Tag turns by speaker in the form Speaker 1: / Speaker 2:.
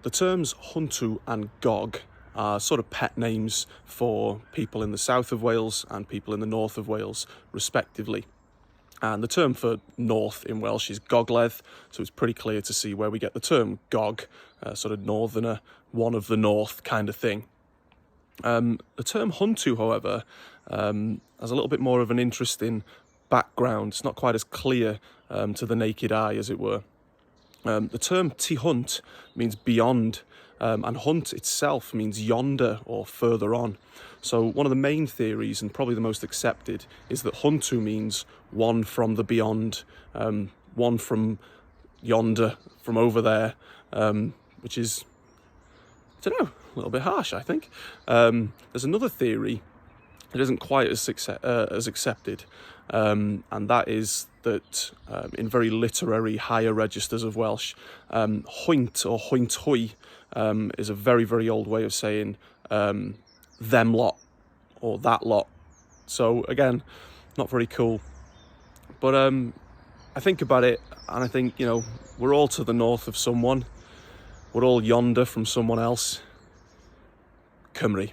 Speaker 1: The terms huntu and gog are sort of pet names for people in the south of Wales and people in the north of Wales, respectively. And the term for north in Welsh is gogledd, so it's pretty clear to see where we get the term gog, sort of northerner, one of the north kind of thing. The term huntu, however, has a little bit more of an interesting background. It's not quite as clear to the naked eye, as it were. The term tu hunt means beyond, and hunt itself means yonder or further on. So one of the main theories, and probably the most accepted, is that huntu means one from the beyond, one from yonder, from over there, which is, I don't know, a little bit harsh, I think. There's another theory that isn't quite as accepted, and that is that in very literary higher registers of Welsh, hoint or hoint hui is a very, very old way of saying them lot or that lot. So again, not very cool. But I think about it and I think, we're all to the north of someone. We're all yonder from someone else. Cymru.